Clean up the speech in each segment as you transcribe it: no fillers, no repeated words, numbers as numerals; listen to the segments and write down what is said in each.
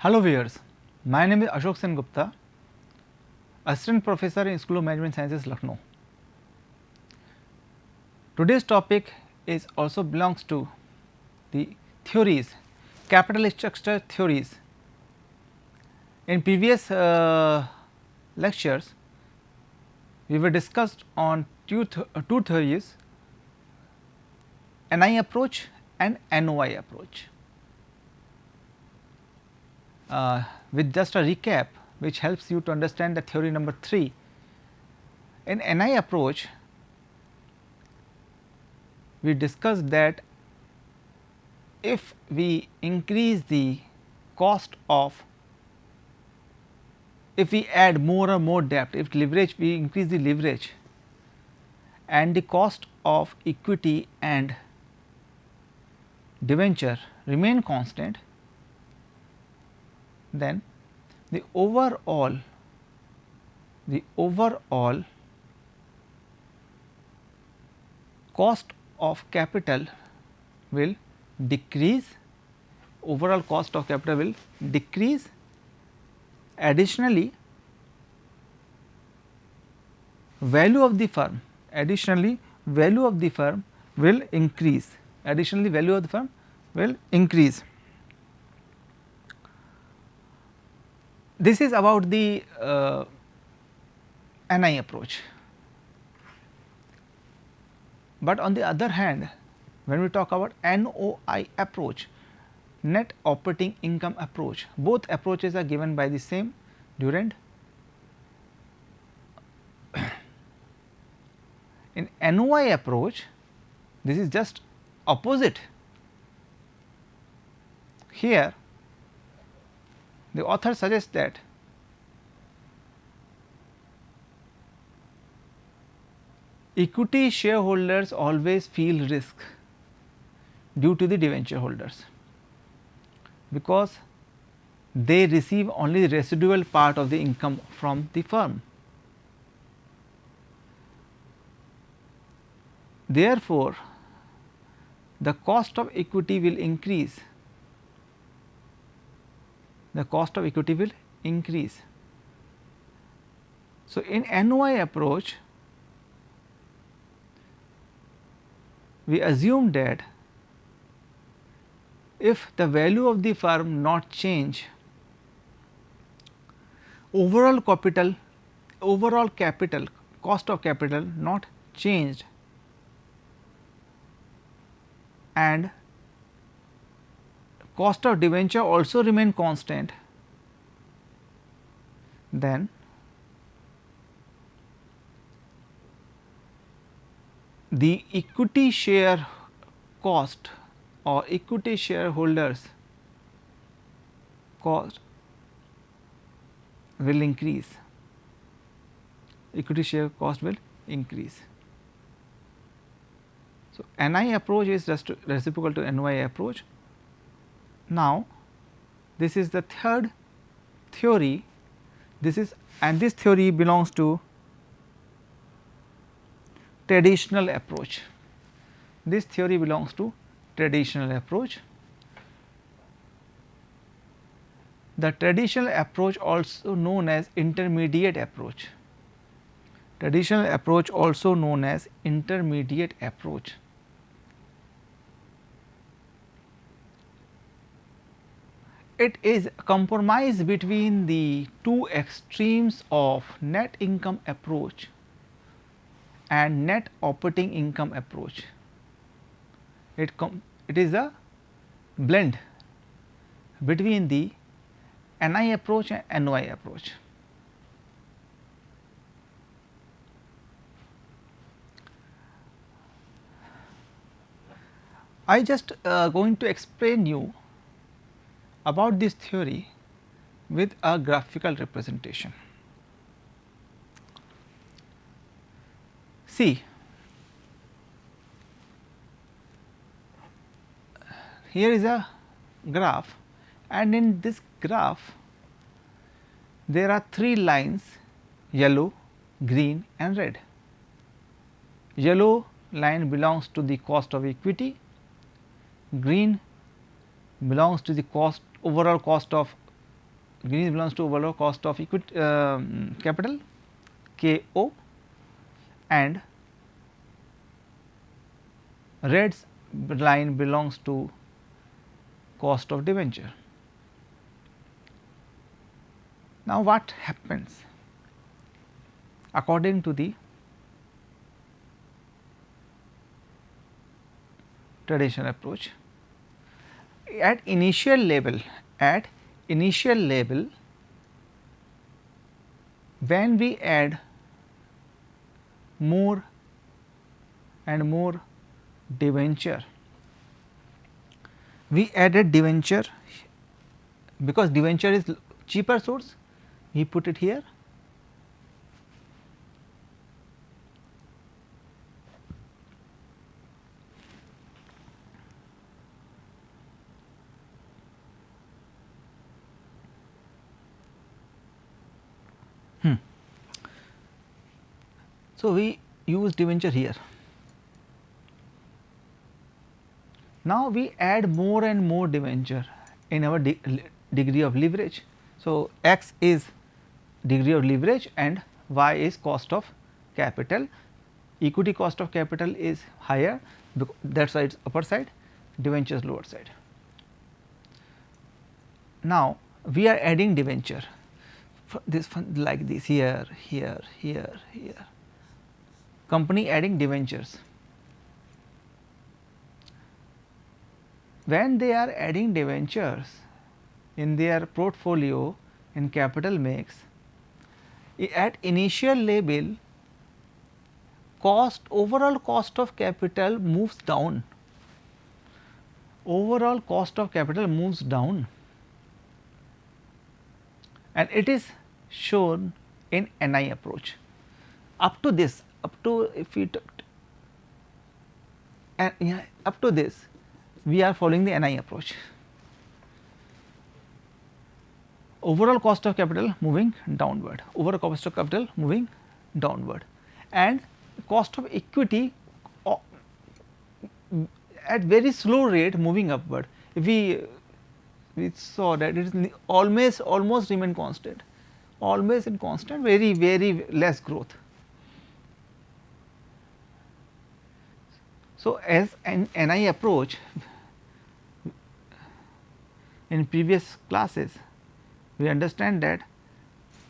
Hello viewers, my name is Ashok Sen Gupta, Assistant Professor in School of Management Sciences, Lucknow. Today's topic is also belongs to the theories, capital structure theories. In previous lectures, we were discussed on two theories, NI approach and NOI approach. With just a recap which helps you to understand the theory number 3. In NI approach, we discussed that if we increase the cost of, if we add more and more debt, if leverage, we increase the leverage and the cost of equity and debenture remain constant, then the overall cost of capital will decrease, overall cost of capital will decrease. Additionally, value of the firm will increase, This is about the NI approach. But on the other hand, when we talk about NOI approach, net operating income approach, both approaches are given by the same Durand. In NOI approach, this is just opposite. Here the author suggests that equity shareholders always feel risk due to the debenture holders, because they receive only the residual part of the income from the firm. Therefore, the cost of equity will increase, So, in NOI approach, we assume that if the value of the firm not change, overall capital, cost of capital not changed, and cost of debenture also remain constant, then the equity share cost or equity shareholders cost will increase, equity share cost will increase. So, NI approach is just reciprocal to NOI approach. Now, this is the third theory, this theory belongs to traditional approach. This theory belongs to traditional approach. The traditional approach, also known as intermediate approach, It is a compromise between the two extremes of net income approach and net operating income approach. It is a blend between the NI approach and NOI approach. I just going to explain you about this theory with a graphical representation. See, here is a graph, and in this graph there are 3 lines, yellow, green and red. Yellow line belongs to the cost of equity, green belongs to the overall cost of green belongs to overall cost of equity capital KO, and red line belongs to cost of debenture. Now, what happens according to the traditional approach? At initial level, when we add more and more debenture, we added debenture because debenture is cheaper source, we put it here. So, we use debenture here. Now, we add more and more debenture in our degree of leverage. So, x is degree of leverage and y is cost of capital. Equity cost of capital is higher, that is why it is upper side, debenture is lower side. Now, we are adding debenture this like this here, here, here, here. Company adding debentures. When they are adding debentures in their portfolio in capital mix, at initial level overall cost of capital moves down, overall cost of capital moves down, and it is shown in NI approach. Up to this, up to if we up to this, we are following the NI approach. Overall cost of capital moving downward, overall cost of capital moving downward, and cost of equity at very slow rate moving upward. If we saw that it is almost remain constant, always in constant, very less growth. So, as an NI approach in previous classes, we understand that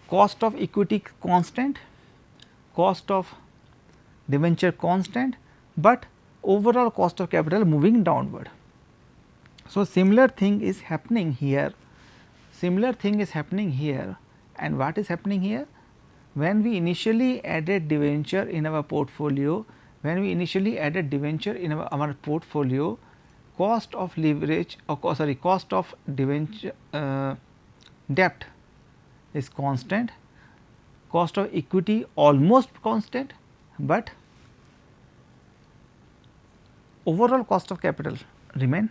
cost of equity constant, cost of debenture constant, but overall cost of capital moving downward. So, similar thing is happening here, and what is happening here? When we initially added debenture in our portfolio, cost of leverage or cost of debenture debt is constant, cost of equity almost constant, but overall cost of capital remain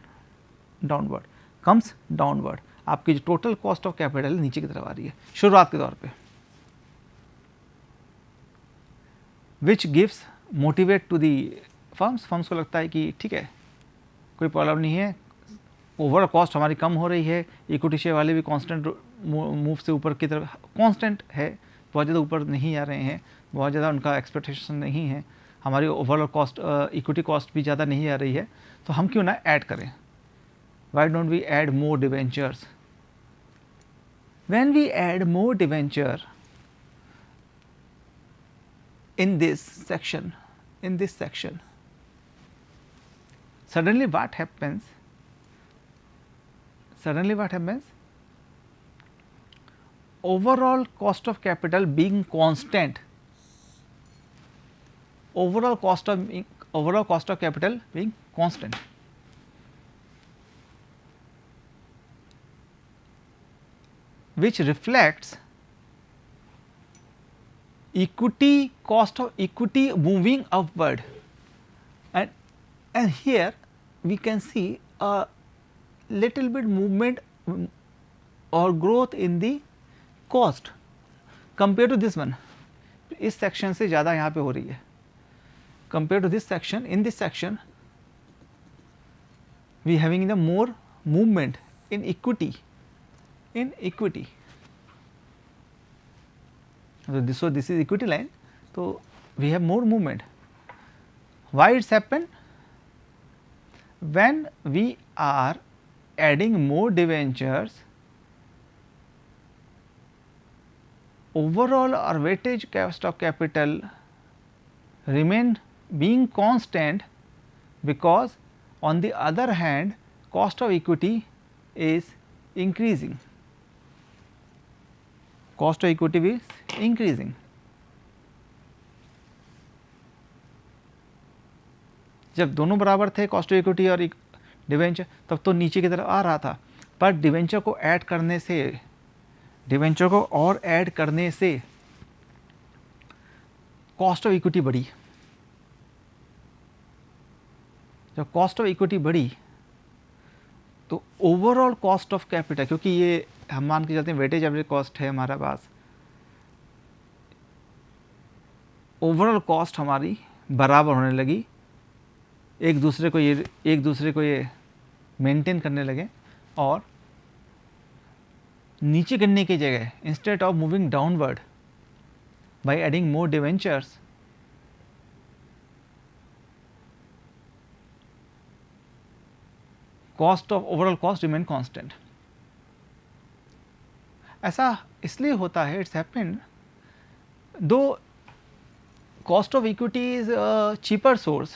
downward, comes downward, आपकी जो total cost of capital नीचे की तरफ आ रही है शुरुआत के तौर पे, which gives motivate to the firms को लगता है कि ठीक है कोई प्रॉब्लम नहीं है, ओवरऑल कॉस्ट हमारी कम हो रही है, इक्विटी शेयर वाले भी कांस्टेंट मूव से ऊपर की तरफ कांस्टेंट है, बहुत ज़्यादा ऊपर नहीं आ रहे हैं, बहुत ज़्यादा उनका एक्सपेक्टेशन नहीं है, हमारी ओवरऑल कॉस्ट इक्विटी कॉस्ट भी ज़्यादा नहीं आ रही है, तो हम क्यों ना ऐड करें, why don't we add more debentures? When we add more debenture in this section, suddenly what happens? Overall cost of capital being constant, overall cost of capital being constant, which reflects equity cost of equity moving upward, and here we can see a little bit movement or growth in the cost compared to this one. इस section से ज़्यादा यहाँ पे हो रही है compared to this section. In this section we having the more movement in equity, So this is equity line. So we have more movement. Why it's happened? When we are adding more debentures, overall our weightage cost of capital remain being constant, because on the other hand cost of equity is increasing. Cost of equity is increasing. जब दोनों बराबर थे cost of equity और debenture, तब तो नीचे की तरफ आ रहा था, पर डिवेंचर को ऐड करने से, डिवेंचर को और ऐड करने से कॉस्ट ऑफ इक्विटी बढ़ी। जब कॉस्ट ऑफ इक्विटी बढ़ी तो ओवरऑल कॉस्ट ऑफ कैपिटल, क्योंकि ये हम मान के चलते हैं वेटेज एवरेज कॉस्ट है हमारा पास, ओवरऑल कॉस्ट हमारी बराबर होने लगी, एक दूसरे को ये मेंटेन करने लगे, और नीचे गिरने की जगह instead of moving downward by adding more debentures, cost of overall cost remain constant. ऐसा इसलिए होता है, इट्स हैपेंड दो cost of equity is a cheaper source,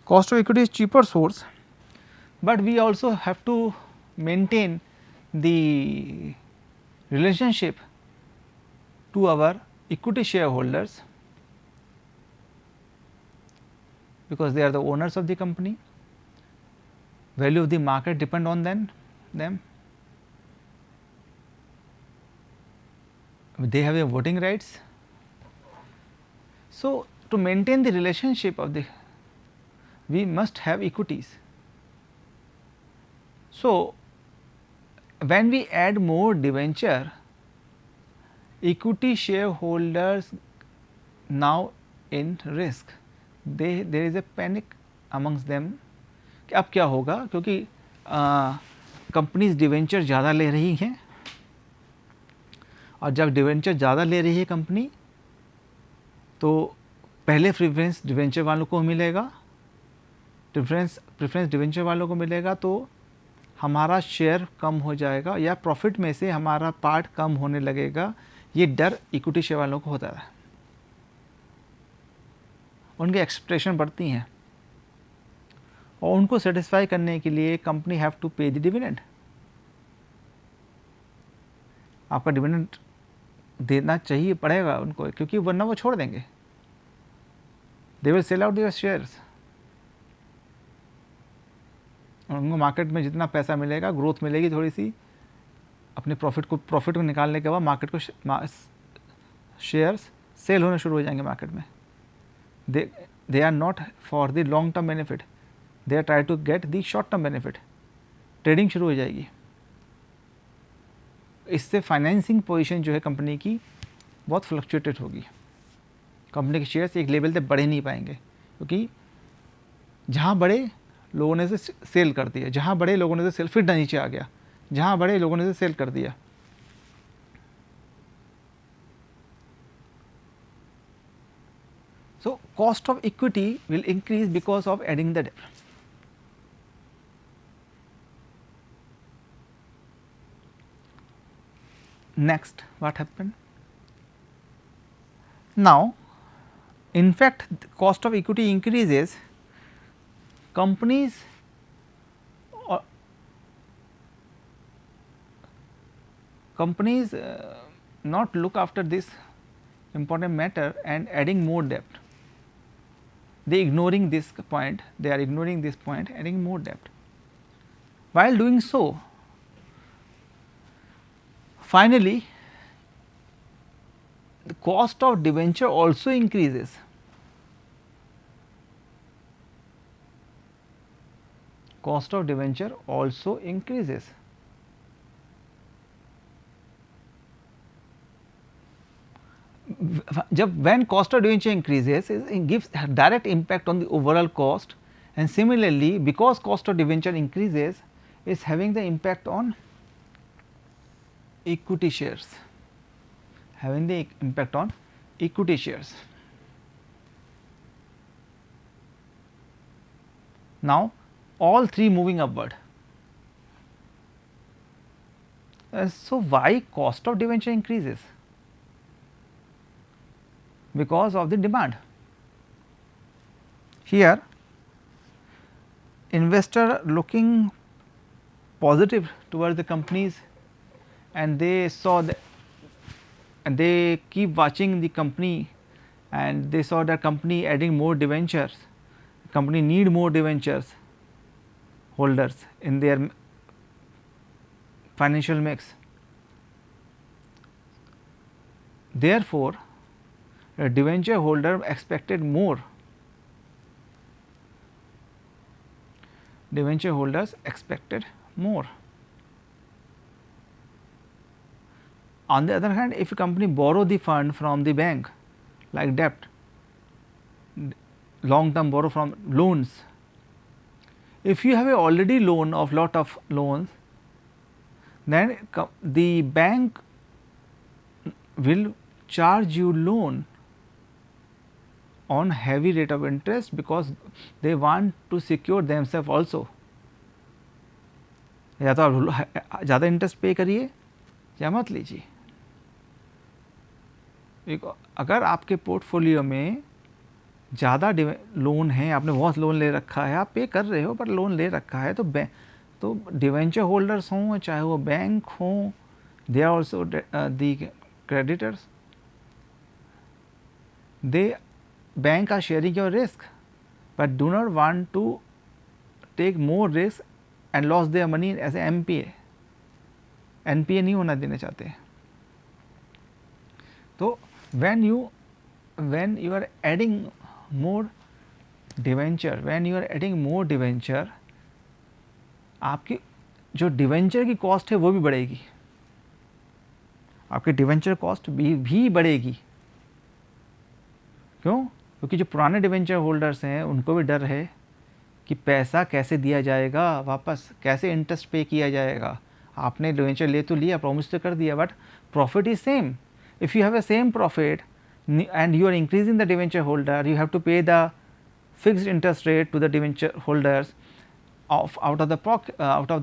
cost of equity is cheaper source, but we also have to maintain the relationship to our equity shareholders, because they are the owners of the company, value of the market depend on them, they have their voting rights. So, to maintain the relationship of the, we must have equities. So, when we add more debenture, equity shareholders now in risk, there is a panic amongst them कि अब क्या होगा, क्योंकि companies debenture ज़्यादा ले रही हैं, और जब डिवेंचर ज़्यादा ले रही है कंपनी तो पहले प्रेफरेंस डिवेंचर वालों को मिलेगा, प्रेफरेंस डिवेंचर वालों को मिलेगा, तो हमारा शेयर कम हो जाएगा या प्रॉफिट में से हमारा पार्ट कम होने लगेगा, ये डर इक्विटी शेयर वालों को होता है, उनकी एक्सपेक्टेशन बढ़ती हैं, और उनको सेटिस्फाई करने के लिए कंपनी हैव टू पे द डिविडेंड। आपका डिविडेंड देना चाहिए पड़ेगा उनको, क्योंकि वरना वो छोड़ देंगे, they will sell out there shares. उनको मार्केट में जितना पैसा मिलेगा, ग्रोथ मिलेगी थोड़ी सी, अपने प्रॉफिट को निकालने के बाद मार्केट को शेयर्स सेल होने शुरू हो जाएंगे मार्केट में। They are not for the long term benefit, they are try to get the short term benefit, trading शुरू हो जाएगी। इससे फाइनेंसिंग पोजीशन जो है कंपनी की बहुत फ्लक्चुएटेड होगी, कंपनी के शेयर्स एक लेवल तक बढ़े नहीं पाएंगे, क्योंकि जहाँ बड़े लोगों ने से सेल कर दिया, जहाँ बड़े लोगों ने से सेल, फिर नीचे आ गया, जहाँ बड़े लोगों ने से सेल कर दिया। So, cost of equity will increase because of adding the debt. Next, what happened? Now, in fact, the cost of equity increases, companies not look after this important matter and adding more debt. They ignoring this point, they are ignoring this point, adding more debt. While doing so, finally, the cost of debenture also increases. Cost of debenture also increases. When cost of debenture increases, it gives a direct impact on the overall cost, and similarly, because cost of debenture increases, it is having the impact on equity shares, having the impact on equity shares. Now, all three moving upward. So, why cost of debenture increases? Because of the demand. Here, investor looking positive towards the companies, and they saw that, and they keep watching the company, and they saw that company adding more debentures, company need more debentures holders in their financial mix. Therefore, a debenture holder expected more. Debenture holders expected more. On the other hand, if a company borrow the fund from the bank like debt, long term borrow from loans, if you have a already loan of lot of loans, then the bank will charge you loan on heavy rate of interest, because they want to secure themselves also. या तो आप ज़्यादा interest पे करिए या मत लीजिए. अगर आपके पोर्टफोलियो में ज़्यादा लोन है, आपने बहुत लोन ले रखा है, आप पे कर रहे हो पर लोन ले रखा है, तो डिवेंचर होल्डर्स हों चाहे वो बैंक हों, they are also the creditors. They bank are sharing your risk, but do not want to take more risk and lost their money as a NPA. NPA नहीं होना देना चाहते. तो when you are adding more debenture, आपकी जो debenture की cost है वो भी बढ़ेगी, आपकी डिवेंचर कॉस्ट भी बढ़ेगी. क्यों? क्योंकि जो पुराने डिवेंचर होल्डर्स हैं उनको भी डर है कि पैसा कैसे दिया जाएगा वापस, कैसे इंटरेस्ट पे किया जाएगा. आपने डिवेंचर ले तो लिया, प्रॉमिस तो कर दिया, but profit is same. If you have a same profit and you are increasing the debenture holder, you have to pay the fixed interest rate to the debenture holders out of the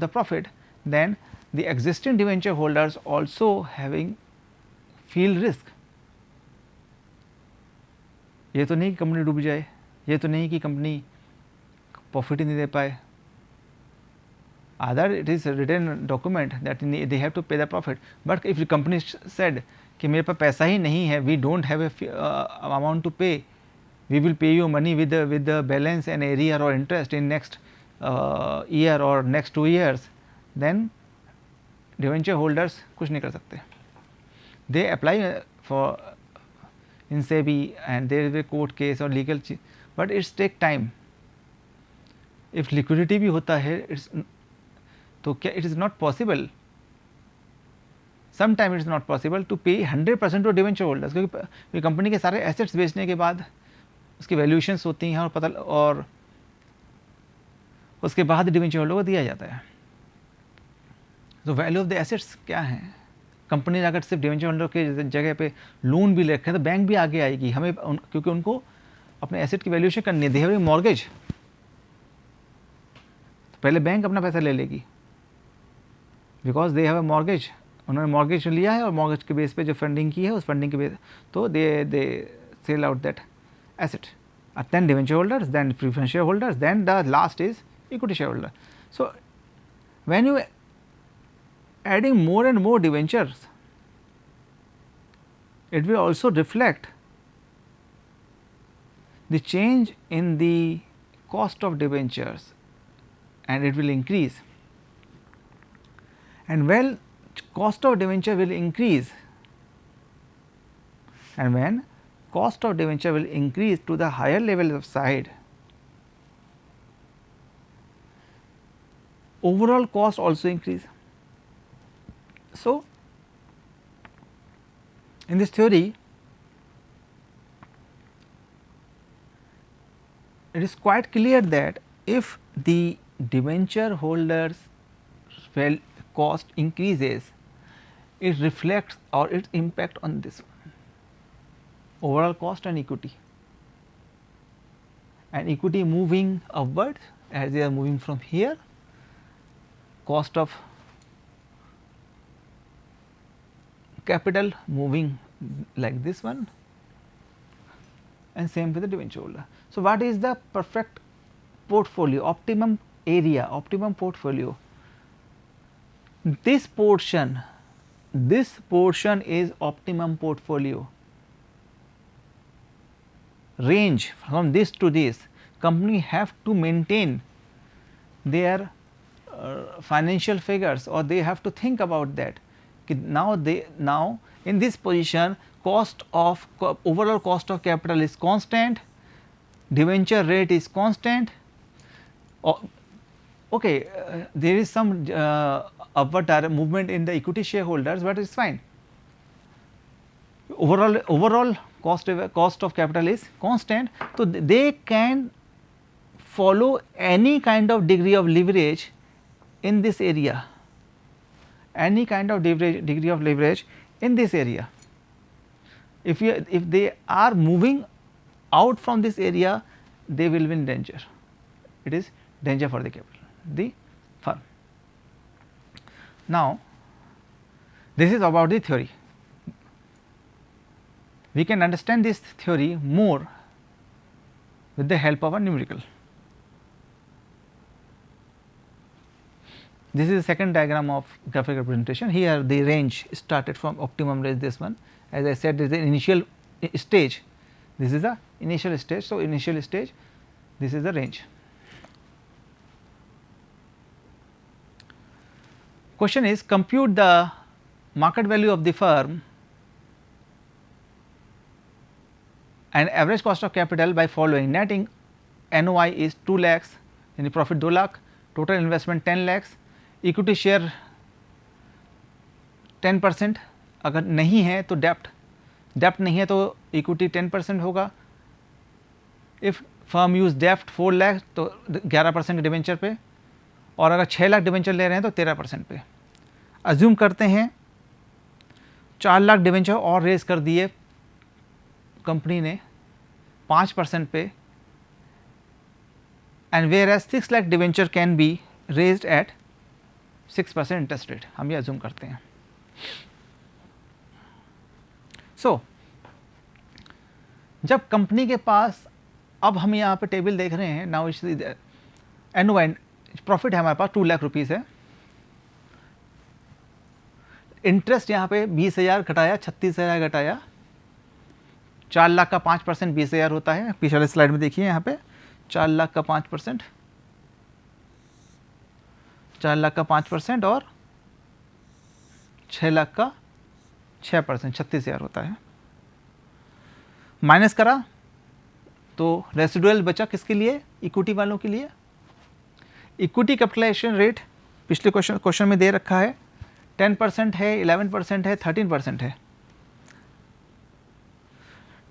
profit, then the existing debenture holders also feel risk. ये तो नहीं कि company डूब जाए, ये तो नहीं कि कंपनी प्रॉफिट ही नहीं दे पाए. Either it is a written document that they have to pay the profit, but if the company said कि मेरे पास पैसा ही नहीं है, we don't have a amount to pay, we will pay you money with the balance and arrear or interest in next year or next 2 years, then debenture holders कुछ नहीं कर सकते. They apply for in SEBI and there is a court case or legal, but it's take time. If liquidity भी होता है, तो क्या it is not possible, sometime it is not possible to pay 100% to debenture holders, क्योंकि company के सारे assets बेचने के बाद उसकी वैल्यूएशंस होती हैं और उसके बाद डिवेंचर होल्डर को दिया जाता है. तो वैल्यू ऑफ द एसेट्स क्या है? कंपनी अगर सिर्फ डिवेंचर होल्डर के जगह पे लोन भी ले रखे तो बैंक भी आगे आएगी हमें, क्योंकि उनको अपने एसेट की वैल्यूएशन करनी है. दे हैव मॉर्गेज, तो पहले बैंक अपना पैसा ले लेगी, because they have a mortgage. उन्होंने मॉर्गेज लिया है और मॉर्गेज के बेस पे जो फंडिंग की है उस फंडिंग के बेस, तो they sell out that asset. Then debenture holders, then preference shareholders, then the last is equity shareholder. So when you adding more and more debentures, it will also reflect the change in the cost of debentures and it will increase. And when cost of debenture will increase, and when cost of debenture will increase to the higher level of side, overall cost also increase. So, in this theory, it is quite clear that if the debenture holders cost increases, it reflects or its impact on this one, overall cost and equity, and equity moving upward as they are moving from here, cost of capital moving like this one, and same with the debenture holder. So, what is the perfect portfolio, optimum area, optimum portfolio? This portion is optimum portfolio. Range from this to this, company have to maintain their financial figures, or they have to think about that. Now in this position, overall cost of capital is constant, debenture rate is constant. Okay, there is some upward movement in the equity shareholders, but it is fine. Overall cost of capital is constant, so they can follow any kind of degree of leverage in this area, any kind of degree of leverage in this area. If they are moving out from this area, they will be in danger. It is danger for the capital, the firm. Now, this is about the theory. We can understand this theory more with the help of a numerical. This is the second diagram of graphical representation. Here the range started from optimum range, this one. As I said, this is the initial stage, this is the initial stage. So, initial stage, this is the range. Question is, compute the market value of the firm and average cost of capital by following: net NOI is 2 lakhs, यानी profit 2 lakh, total investment 10 lakhs, equity share 10%, अगर नहीं है तो डेप्ट नहीं है तो equity 10% होगा. If firm use डेप्ट 4 लाख तो 11% डिवेंचर पे, और अगर 6 लाख डिवेंचर ले रहे हैं तो 13% पे. अज्यूम करते हैं 4 लाख डिवेंचर और रेज कर दिए कंपनी ने 5% पे, and whereas 6 lakh debenture can be raised at 6% interest rate, हम ये अज्यूम करते हैं. सो जब कंपनी के पास, अब हम यहाँ पे टेबल देख रहे हैं, नाउ इट्स NOI प्रॉफिट है हमारे पास 2 लाख रुपीज़ है, इंटरेस्ट यहाँ पे 20,000 घटाया, 36,000 घटाया, 4 लाख का 5% 20,000 होता है. पिछले स्लाइड में देखिए यहाँ पे 4 लाख का 5%, 4 लाख का 5% और 6 लाख का 6%, 36,000 होता है. माइनस करा तो रेसिडुअल बचा किसके लिए? इक्विटी वालों के लिए. इक्विटी कैपिटलाइजेशन रेट पिछले क्वेश्चन में दे रखा है, 10% है, 11% है, 13% है.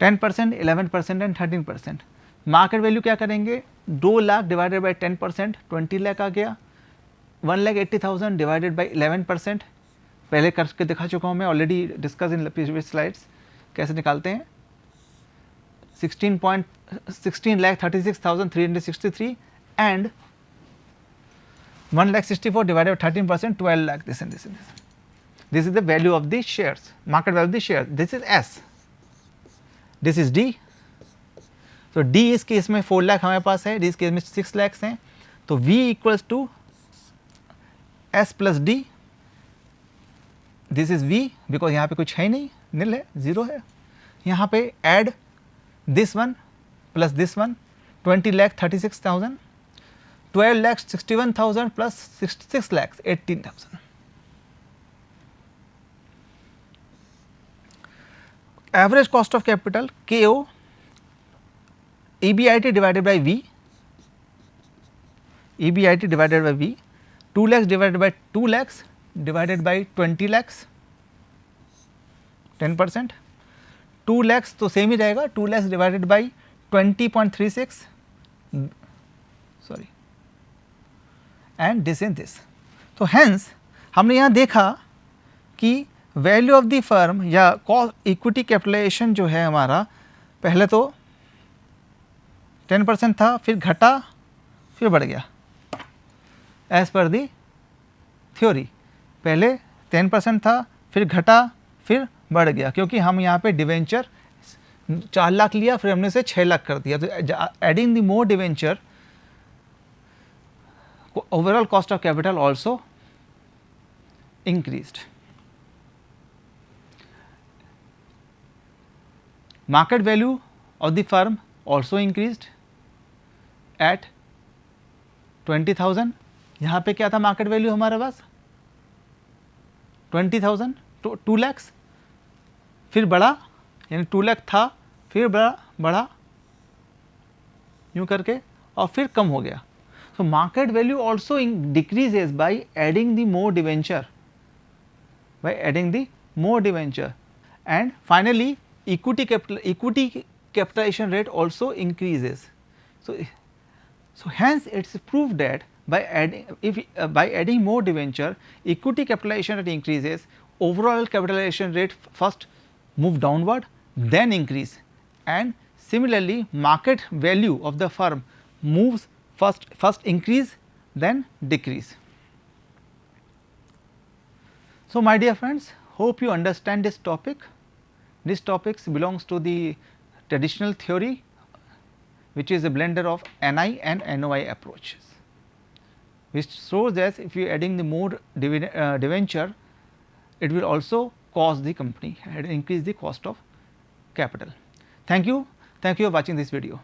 10%, 11% एंड 13%. मार्केट वैल्यू क्या करेंगे? 2 लाख डिवाइडेड बाई 10%, 20 लाख आ गया. 1,80,000 डिवाइडेड बाई 11%, पहले करके दिखा चुका हूँ मैं, already discuss in previous slides. कैसे निकालते हैं? 16,36,363 and 1,64,000 divided by 13%, 12 lakh, this and this and this. This is the value of the shares, market value of the shares. This is S, this is D. So D इस case में 4 लाख हमारे पास है, D इस case में 6 lakhs हैं, तो V equals to S plus D. This is V because यहाँ पे कुछ है नहीं, nil है, 0 है. यहाँ पे add this one plus this one, 20 lakh 36,000, 12 lakhs 61,000 plus 6 lakhs 18,000. Average cost of capital KO, EBIT divided by V, EBIT divided by V, 2 lakhs divided by 2 lakhs divided by 20 lakhs, 10%. 2 lakhs तो same ही रहेगा, 2 lakhs divided by 20.36, sorry, and this and this. तो hence हमने यहाँ देखा कि value of the firm या equity capitalisation जो है हमारा, पहले तो 10% था, फिर घटा, फिर बढ़ गया एज पर दी थ्योरी। पहले 10% था, फिर घटा, फिर बढ़ गया, क्योंकि हम यहाँ पे डिवेंचर 4 लाख लिया, फिर हमने से 6 लाख कर दिया। तो adding the more debenture, overall cost of capital also increased. Market value of the firm also increased at 20,000. यहाँ पे क्या था मार्केट वैल्यू हमारे पास 20,000, 2 lakhs, फिर बढ़ा, यानी 2 लाख था, फिर बढ़ा यूँ करके, और फिर कम हो गया। So market value also decreases by adding the more debenture, and finally equity capitalization rate also increases. So hence it is proved that by adding more debenture, equity capitalization rate increases, overall capitalization rate first move downward, then increase, and similarly market value of the firm moves first increase, then decrease. So my dear friends, hope you understand this topic. This topic belongs to the traditional theory, which is a blender of NI and NOI approaches, which shows that if you are adding the more debenture, it will also cause the company and increase the cost of capital. Thank you for watching this video.